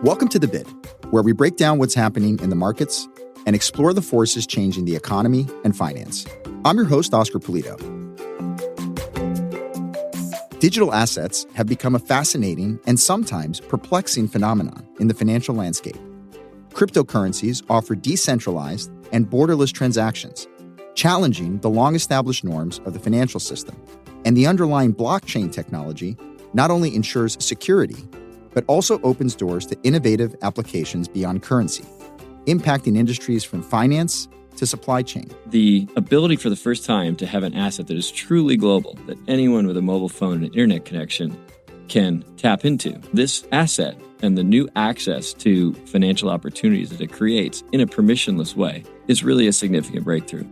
Welcome to The Bid, where we break down what's happening in the markets and explore the forces changing the economy and finance. I'm your host, Oscar Pulido. Digital assets have become a fascinating and sometimes perplexing phenomenon in the financial landscape. Cryptocurrencies offer decentralized and borderless transactions, challenging the long-established norms of the financial system. And the underlying blockchain technology not only ensures security, but also opens doors to innovative applications beyond currency, impacting industries from finance to supply chain. The ability for the first time to have an asset that is truly global, that anyone with a mobile phone and an internet connection can tap into. This asset and the new access to financial opportunities that it creates in a permissionless way is really a significant breakthrough.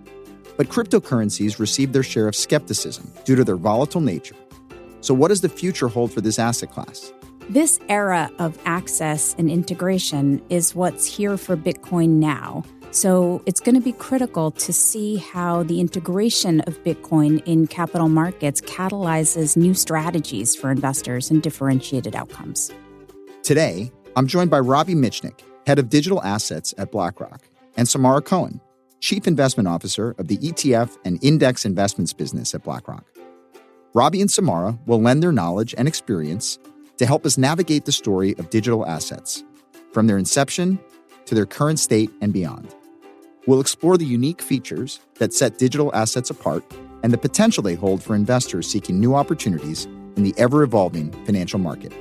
But cryptocurrencies receive their share of skepticism due to their volatile nature. So what does the future hold for this asset class? This era of access and integration is what's here for Bitcoin now. So it's going to be critical to see how the integration of Bitcoin in capital markets catalyzes new strategies for investors and differentiated outcomes. Today, I'm joined by Robbie Mitchnick, head of digital assets at BlackRock, and Samara Cohen, chief investment officer of the ETF and Index Investments business at BlackRock. Robbie and Samara will lend their knowledge and experience to help us navigate the story of digital assets, from their inception to their current state and beyond. We'll explore the unique features that set digital assets apart and the potential they hold for investors seeking new opportunities in the ever-evolving financial market.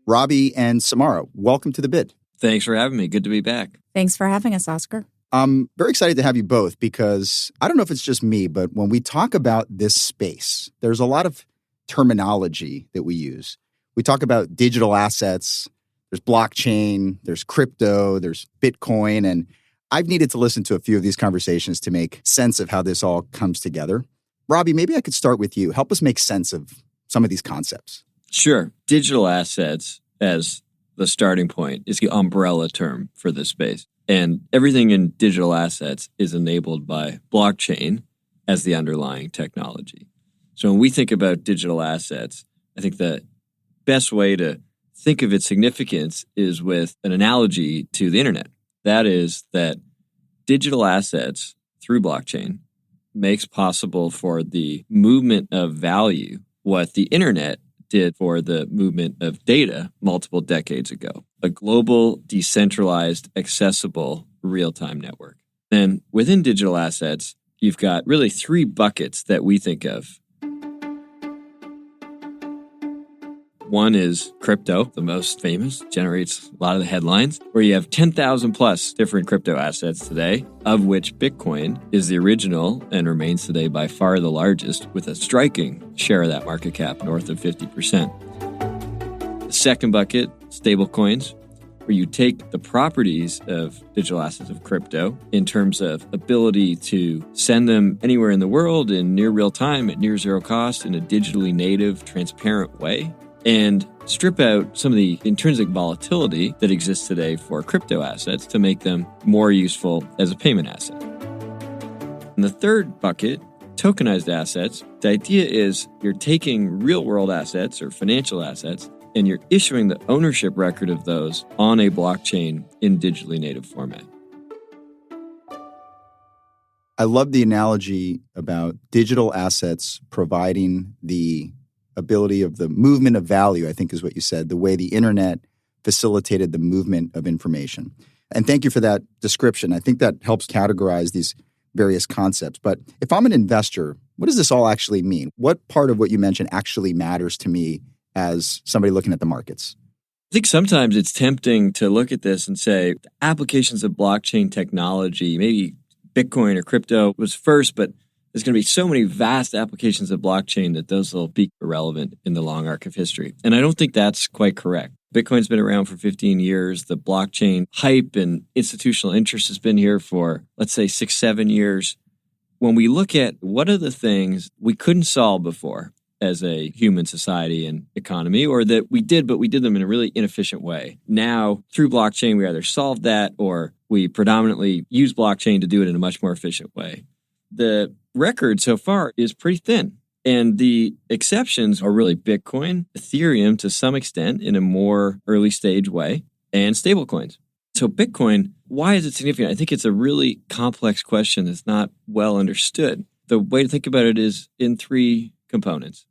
Robbie and Samara, welcome to The Bid. Thanks for having me. Good to be back. Thanks for having us, Oscar. I'm very excited to have you both because I don't know if it's just me, but when we talk about this space, there's a lot of terminology that we use. We talk about digital assets, there's blockchain, there's crypto, there's Bitcoin, and I've needed to listen to a few of these conversations to make sense of how this all comes together. Robbie, maybe I could start with you. Help us make sense of some of these concepts. Sure. Digital assets as the starting point is the umbrella term for this space. And everything in digital assets is enabled by blockchain as the underlying technology. So when we think about digital assets, I think the best way to think of its significance is with an analogy to the internet. That is that digital assets through blockchain makes possible for the movement of value what the internet did for the movement of data multiple decades ago. A global, decentralized, accessible, real-time network. Then within digital assets, you've got really three buckets that we think of. One is crypto, the most famous, generates a lot of the headlines, where you have 10,000 plus different crypto assets today, of which Bitcoin is the original and remains today by far the largest, with a striking share of that market cap north of 50%. The second bucket, stablecoins, where you take the properties of digital assets of crypto in terms of ability to send them anywhere in the world in near real time at near zero cost in a digitally native, transparent way, and strip out some of the intrinsic volatility that exists today for crypto assets to make them more useful as a payment asset. And the third bucket, tokenized assets, the idea is you're taking real-world assets or financial assets and you're issuing the ownership record of those on a blockchain in digitally native format. I love the analogy about digital assets providing the ability of the movement of value, I think is what you said, the way the internet facilitated the movement of information. And thank you for that description. I think that helps categorize these various concepts. But if I'm an investor, what does this all actually mean? What part of what you mentioned actually matters to me as somebody looking at the markets? I think sometimes it's tempting to look at this and say the applications of blockchain technology, maybe Bitcoin or crypto was first, but there's going to be so many vast applications of blockchain that those will be irrelevant in the long arc of history. And I don't think that's quite correct. Bitcoin's been around for 15 years. The blockchain hype and institutional interest has been here for, let's say, 6-7 years. When we look at what are the things we couldn't solve before as a human society and economy, or that we did, but we did them in a really inefficient way. Now, through blockchain, we either solved that or we predominantly use blockchain to do it in a much more efficient way. The record so far is pretty thin. And the exceptions are really Bitcoin, Ethereum to some extent in a more early stage way, and stablecoins. So Bitcoin, why is it significant? I think it's a really complex question that's not well understood. The way to think about it is in three components,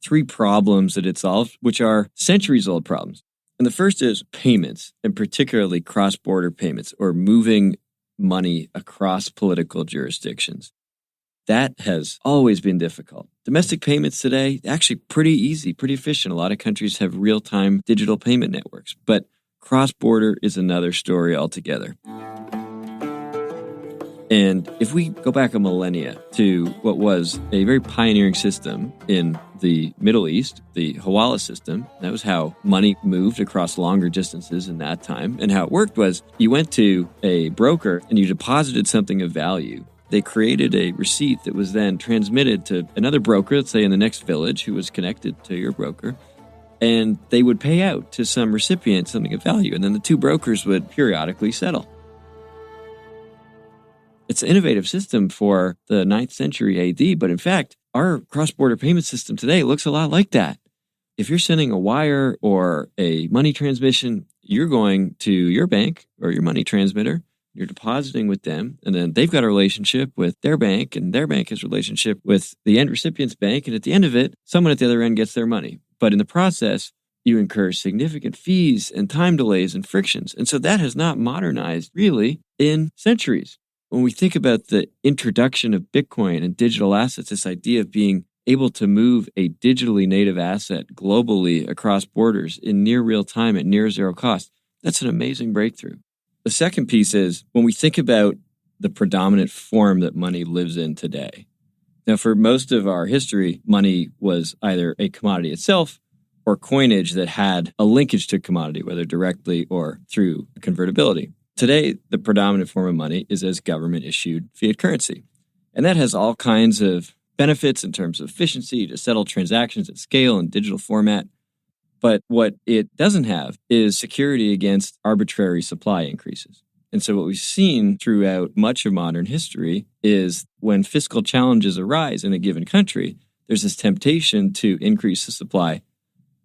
three problems that it solves, which are centuries-old problems. And the first is payments, and particularly cross-border payments or moving money across political jurisdictions. That has always been difficult. Domestic payments today, actually pretty easy, pretty efficient. A lot of countries have real-time digital payment networks, but cross-border is another story altogether. And if we go back a millennia to what was a very pioneering system in the Middle East, the Hawala system, that was how money moved across longer distances in that time. And how it worked was you went to a broker and you deposited something of value. They created a receipt that was then transmitted to another broker, let's say in the next village, who was connected to your broker. And they would pay out to some recipient something of value. And then the two brokers would periodically settle. It's an innovative system for the 9th century AD, but in fact, our cross-border payment system today looks a lot like that. If you're sending a wire or a money transmission, you're going to your bank or your money transmitter, you're depositing with them, and then they've got a relationship with their bank, and their bank has a relationship with the end recipient's bank, and at the end of it, someone at the other end gets their money. But in the process, you incur significant fees and time delays and frictions. And so that has not modernized really in centuries. When we think about the introduction of Bitcoin and digital assets, this idea of being able to move a digitally native asset globally across borders in near real time at near zero cost, that's an amazing breakthrough. The second piece is when we think about the predominant form that money lives in today. Now, for most of our history, money was either a commodity itself or coinage that had a linkage to commodity, whether directly or through convertibility. Today, the predominant form of money is as government-issued fiat currency. And that has all kinds of benefits in terms of efficiency to settle transactions at scale and digital format. But what it doesn't have is security against arbitrary supply increases. And so what we've seen throughout much of modern history is when fiscal challenges arise in a given country, there's this temptation to increase the supply,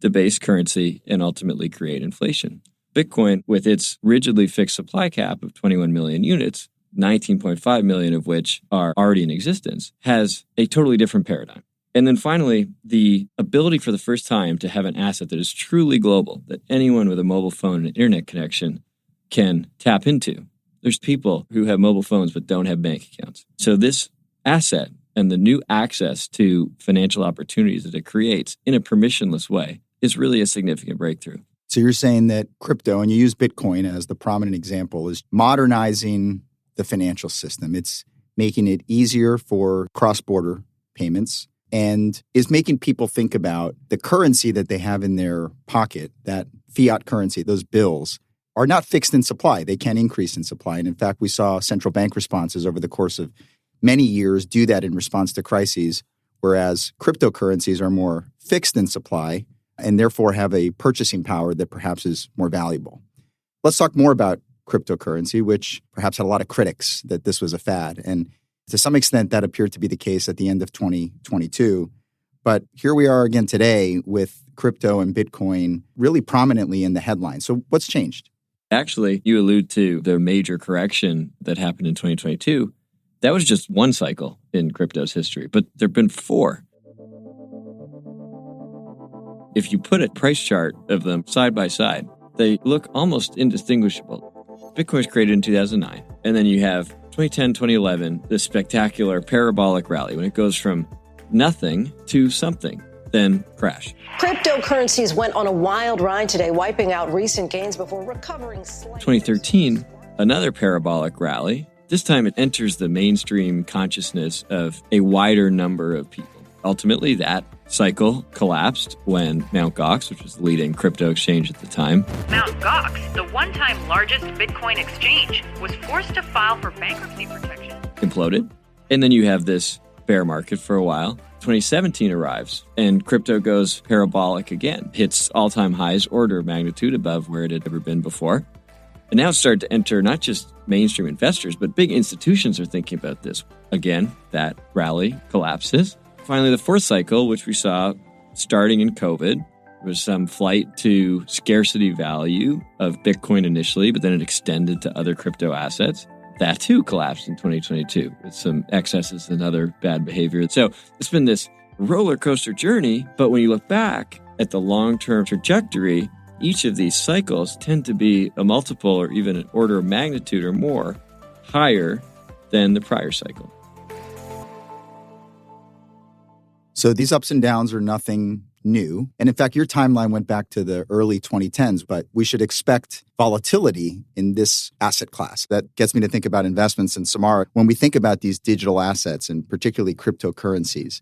debase currency, and ultimately create inflation. Bitcoin, with its rigidly fixed supply cap of 21 million units, 19.5 million of which are already in existence, has a totally different paradigm. And then finally, the ability for the first time to have an asset that is truly global, that anyone with a mobile phone and an internet connection can tap into. There's people who have mobile phones but don't have bank accounts. So this asset and the new access to financial opportunities that it creates in a permissionless way is really a significant breakthrough. So you're saying that crypto, and you use Bitcoin as the prominent example, is modernizing the financial system. It's making it easier for cross-border payments and is making people think about the currency that they have in their pocket, that fiat currency, those bills, are not fixed in supply. They can increase in supply. And in fact, we saw central bank responses over the course of many years do that in response to crises, whereas cryptocurrencies are more fixed in supply and therefore have a purchasing power that perhaps is more valuable. Let's talk more about cryptocurrency, which perhaps had a lot of critics that this was a fad. And to some extent, that appeared to be the case at the end of 2022. But here we are again today with crypto and Bitcoin really prominently in the headlines. So what's changed? Actually, you allude to the major correction that happened in 2022. That was just one cycle in crypto's history, but there have been 4. If you put a price chart of them side by side, they look almost indistinguishable. Bitcoin was created in 2009, and then you have 2010, 2011, this spectacular parabolic rally when it goes from nothing to something, then crash. Cryptocurrencies went on a wild ride today, wiping out recent gains before recovering slightly. 2013, another parabolic rally. This time it enters the mainstream consciousness of a wider number of people. Ultimately, that cycle collapsed when Mt. Gox, which was the leading crypto exchange at the time. Mt. Gox, the one-time largest Bitcoin exchange, was forced to file for bankruptcy protection. Imploded. And then you have this bear market for a while. 2017 arrives, and crypto goes parabolic again, hits all-time highs, order of magnitude above where it had ever been before. And now it's started to enter not just mainstream investors, but big institutions are thinking about this. Again, that rally collapses. Finally, the fourth cycle, which we saw starting in COVID, was some flight to scarcity value of Bitcoin initially, but then it extended to other crypto assets. That too collapsed in 2022 with some excesses and other bad behavior. So it's been this roller coaster journey, but when you look back at the long-term trajectory, each of these cycles tend to be a multiple or even an order of magnitude or more higher than the prior cycle. So these ups and downs are nothing new. And in fact, your timeline went back to the early 2010s, but we should expect volatility in this asset class. That gets me to think about investments. And Samara, when we think about these digital assets and particularly cryptocurrencies,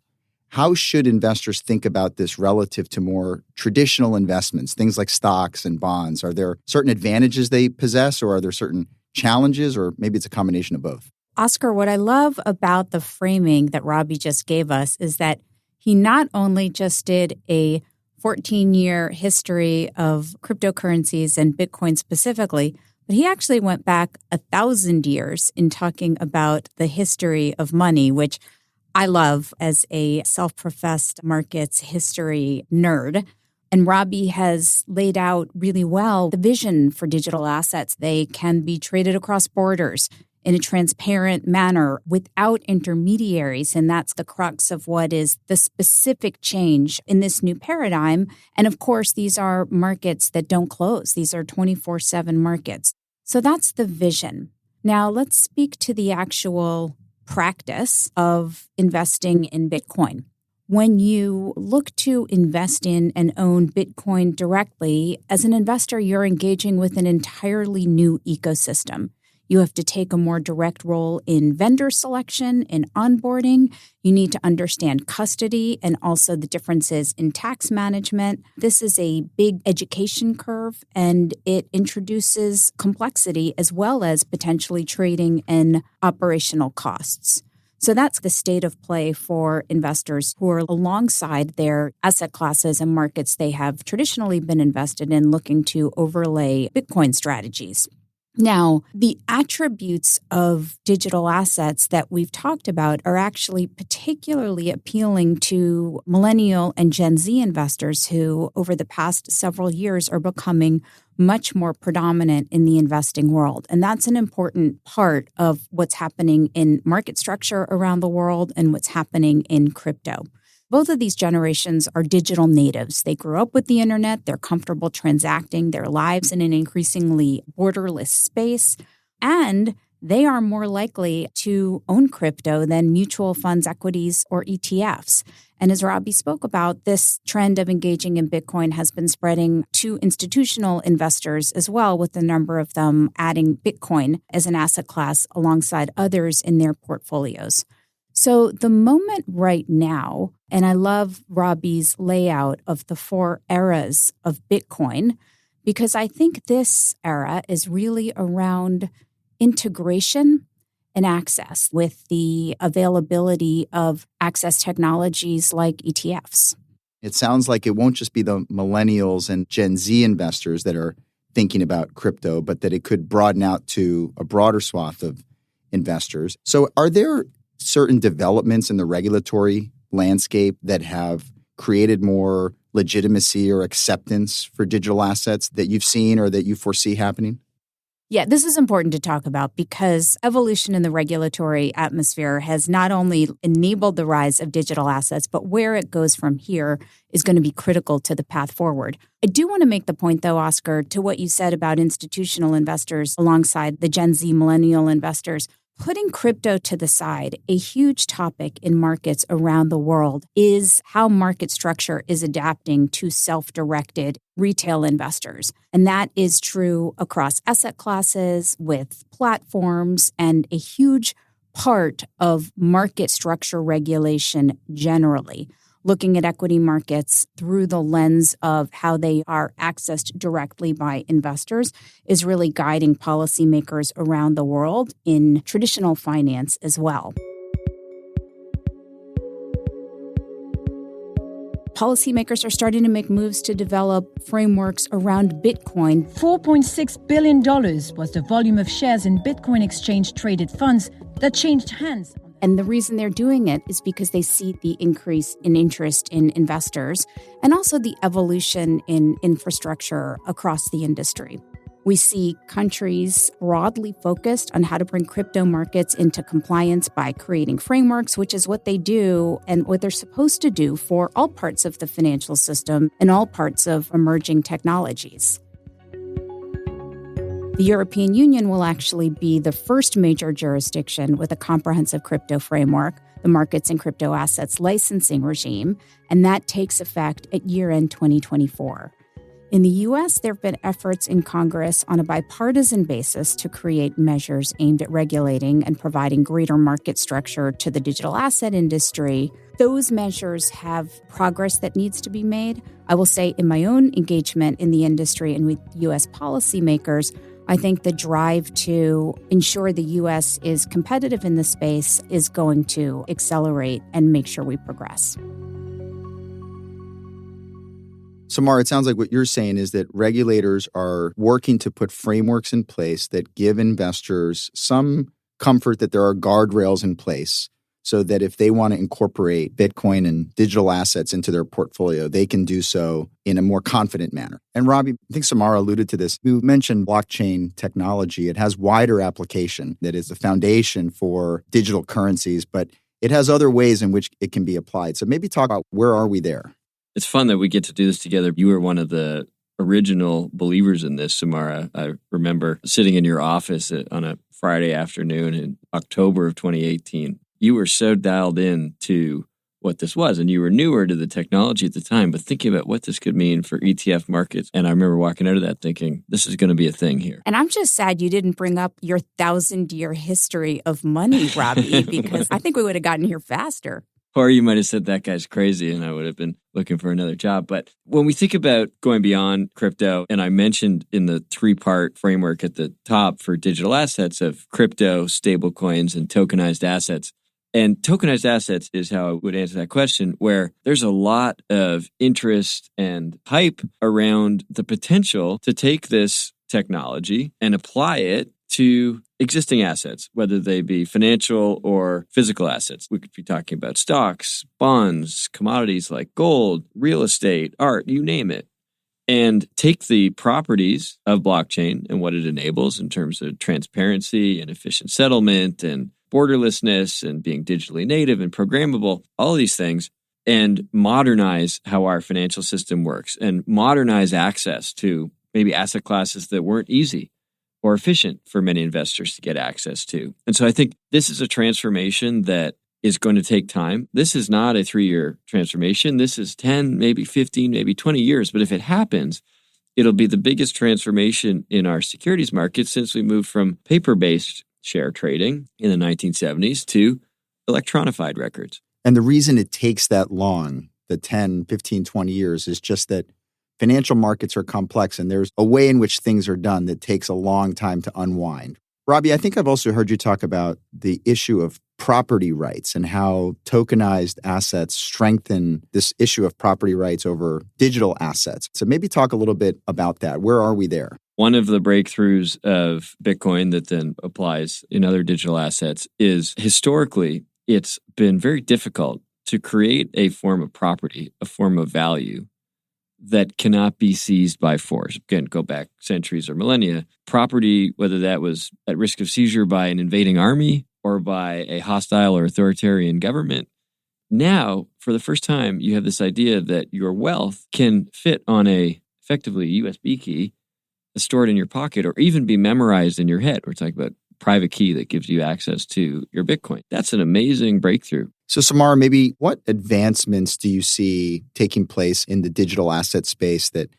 how should investors think about this relative to more traditional investments, things like stocks and bonds? Are there certain advantages they possess, or are there certain challenges, or maybe it's a combination of both? Oscar, what I love about the framing that Robbie just gave us is that he not only just did a 14-year history of cryptocurrencies and Bitcoin specifically, but he actually went back 1,000 years in talking about the history of money, which I love as a self-professed markets history nerd. And Robbie has laid out really well the vision for digital assets. They can be traded across borders in a transparent manner without intermediaries. And that's the crux of what is the specific change in this new paradigm. And of course, these are markets that don't close. These are 24/7 markets. So that's the vision. Now let's speak to the actual practice of investing in Bitcoin. When you look to invest in and own Bitcoin directly, as an investor, you're engaging with an entirely new ecosystem. You have to take a more direct role in vendor selection and onboarding. You need to understand custody and also the differences in tax management. This is a big education curve, and it introduces complexity as well as potentially trading and operational costs. So that's the state of play for investors who are alongside their asset classes and markets they have traditionally been invested in, looking to overlay Bitcoin strategies. Now, the attributes of digital assets that we've talked about are actually particularly appealing to millennial and Gen Z investors who, over the past several years, are becoming much more predominant in the investing world. And that's an important part of what's happening in market structure around the world and what's happening in crypto. Both of these generations are digital natives. They grew up with the internet. They're comfortable transacting their lives in an increasingly borderless space. And they are more likely to own crypto than mutual funds, equities, or ETFs. And as Robbie spoke about, this trend of engaging in Bitcoin has been spreading to institutional investors as well, with a number of them adding Bitcoin as an asset class alongside others in their portfolios. So the moment right now, and I love Robbie's layout of the 4 eras of Bitcoin, because I think this era is really around integration and access with the availability of access technologies like ETFs. It sounds like it won't just be the millennials and Gen Z investors that are thinking about crypto, but that it could broaden out to a broader swath of investors. So are there certain developments in the regulatory landscape that have created more legitimacy or acceptance for digital assets that you've seen or that you foresee happening? Yeah, this is important to talk about because evolution in the regulatory atmosphere has not only enabled the rise of digital assets, but where it goes from here is going to be critical to the path forward. I do want to make the point, though, Oscar, to what you said about institutional investors alongside the Gen Z millennial investors. Putting crypto to the side, a huge topic in markets around the world is how market structure is adapting to self-directed retail investors. And that is true across asset classes, with platforms, and a huge part of market structure regulation generally. Looking at equity markets through the lens of how they are accessed directly by investors is really guiding policymakers around the world in traditional finance as well. Policymakers are starting to make moves to develop frameworks around Bitcoin. $4.6 billion was the volume of shares in Bitcoin exchange-traded funds that changed hands. And the reason they're doing it is because they see the increase in interest in investors and also the evolution in infrastructure across the industry. We see countries broadly focused on how to bring crypto markets into compliance by creating frameworks, which is what they do and what they're supposed to do for all parts of the financial system and all parts of emerging technologies. The European Union will actually be the first major jurisdiction with a comprehensive crypto framework, the Markets and Crypto Assets Licensing Regime, and that takes effect at year-end 2024. In the U.S., there have been efforts in Congress on a bipartisan basis to create measures aimed at regulating and providing greater market structure to the digital asset industry. Those measures have progress that needs to be made. I will say in my own engagement in the industry and with U.S. policymakers, I think the drive to ensure the U.S. is competitive in this space is going to accelerate and make sure we progress. Samara, it sounds like what you're saying is that regulators are working to put frameworks in place that give investors some comfort that there are guardrails in place so that if they want to incorporate Bitcoin and digital assets into their portfolio, they can do so in a more confident manner. And Robbie, I think Samara alluded to this. You mentioned blockchain technology. It has wider application that is the foundation for digital currencies, but it has other ways in which it can be applied. So maybe talk about where are we there? It's fun that we get to do this together. You were one of the original believers in this, Samara. I remember sitting in your office on a Friday afternoon in October of 2018. You were so dialed in to what this was, and you were newer to the technology at the time, but thinking about what this could mean for ETF markets. And I remember walking out of that thinking, this is going to be a thing here. And I'm just sad you didn't bring up your 1,000-year history of money, Robbie, because I think we would have gotten here faster. Or you might have said that guy's crazy and I would have been looking for another job. But when we think about going beyond crypto, and I mentioned in the 3-part framework at the top for digital assets of crypto, stablecoins, and tokenized assets. And tokenized assets is how I would answer that question, where there's a lot of interest and hype around the potential to take this technology and apply it to existing assets, whether they be financial or physical assets. We could be talking about stocks, bonds, commodities like gold, real estate, art, you name it, and take the properties of blockchain and what it enables in terms of transparency and efficient settlement and borderlessness and being digitally native and programmable, all of these things, and modernize how our financial system works and modernize access to maybe asset classes that weren't easy or efficient for many investors to get access to. And so I think this is a transformation that is going to take time. This is not a 3-year transformation. This is 10, maybe 15, maybe 20 years. But if it happens, it'll be the biggest transformation in our securities market since we moved from paper-based share trading in the 1970s to electronified records. And the reason it takes that long, the 10, 15, 20 years, is just that financial markets are complex and there's a way in which things are done that takes a long time to unwind. Robbie, I think I've also heard you talk about the issue of property rights and how tokenized assets strengthen this issue of property rights over digital assets. So maybe talk a little bit about that. Where are we there? One of the breakthroughs of Bitcoin that then applies in other digital assets is historically, it's been very difficult to create a form of property, a form of value that cannot be seized by force. Again, go back centuries or millennia. Property, whether that was at risk of seizure by an invading army or by a hostile or authoritarian government. Now, for the first time, you have this idea that your wealth can fit on effectively USB key stored in your pocket or even be memorized in your head. We're talking about private key that gives you access to your Bitcoin. That's an amazing breakthrough. So Samara, maybe what advancements do you see taking place in the digital asset space that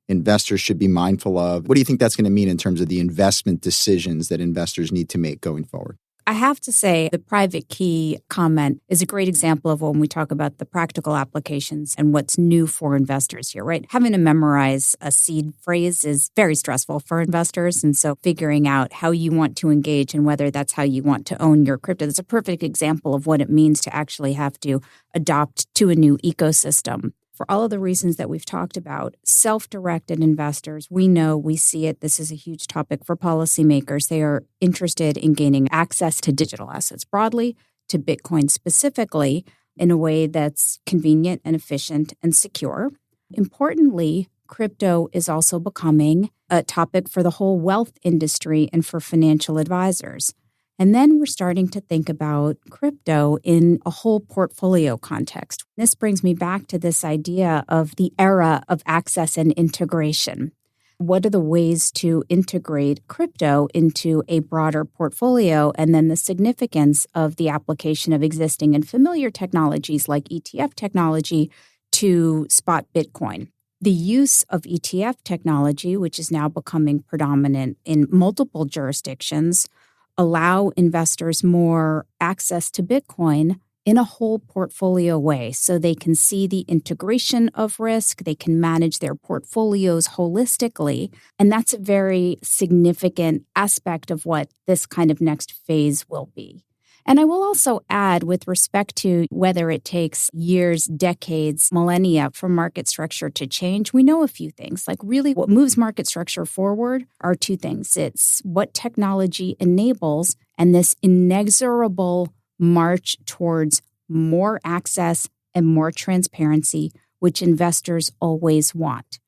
investors should be mindful of? What do you think that's going to mean in terms of the investment decisions that investors need to make going forward? I have to say the private key comment is a great example of when we talk about the practical applications and what's new for investors here, right? Having to memorize a seed phrase is very stressful for investors. And so figuring out how you want to engage and whether that's how you want to own your crypto, that's a perfect example of what it means to actually have to adopt to a new ecosystem. For all of the reasons that we've talked about, self-directed investors, we know, we see it. This is a huge topic for policymakers. They are interested in gaining access to digital assets broadly, to Bitcoin specifically in a way that's convenient and efficient and secure. Importantly, crypto is also becoming a topic for the whole wealth industry and for financial advisors. And then we're starting to think about crypto in a whole portfolio context. This brings me back to this idea of the era of access and integration. What are the ways to integrate crypto into a broader portfolio? And then the significance of the application of existing and familiar technologies like ETF technology to spot Bitcoin. The use of ETF technology, which is now becoming predominant in multiple jurisdictions, allow investors more access to Bitcoin in a whole portfolio way. So they can see the integration of risk, they can manage their portfolios holistically. And that's a very significant aspect of what this kind of next phase will be. And I will also add, with respect to whether it takes years, decades, millennia for market structure to change, we know a few things. Like really what moves market structure forward are two things. It's what technology enables and this inexorable march towards more access and more transparency, which investors always want.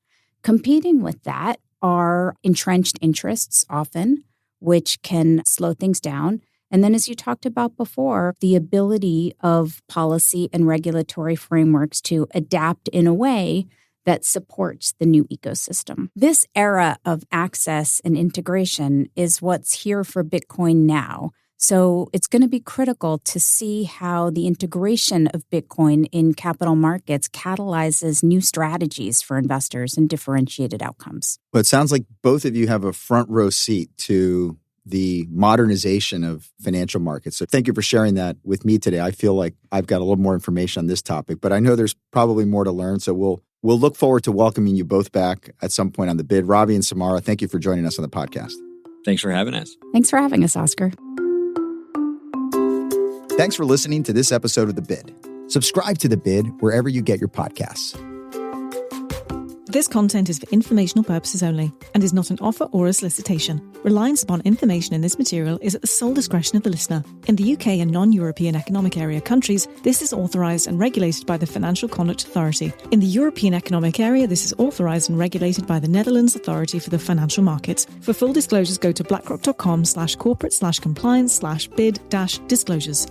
Competing with that are entrenched interests often, which can slow things down. And then, as you talked about before, the ability of policy and regulatory frameworks to adapt in a way that supports the new ecosystem. This era of access and integration is what's here for Bitcoin now. So it's going to be critical to see how the integration of Bitcoin in capital markets catalyzes new strategies for investors and differentiated outcomes. Well, it sounds like both of you have a front row seat to the modernization of financial markets. So thank you for sharing that with me today. I feel like I've got a little more information on this topic, but I know there's probably more to learn. So we'll look forward to welcoming you both back at some point on The Bid. Robbie and Samara, thank you for joining us on the podcast. Thanks for having us. Thanks for having us, Oscar. Thanks for listening to this episode of The Bid. Subscribe to The Bid wherever you get your podcasts. This content is for informational purposes only and is not an offer or a solicitation. Reliance upon information in this material is at the sole discretion of the listener. In the UK and non-European Economic Area countries, this is authorised and regulated by the Financial Conduct Authority. In the European Economic Area, this is authorised and regulated by the Netherlands Authority for the Financial Markets. For full disclosures, go to blackrock.com/corporate/compliance/bid-disclosures.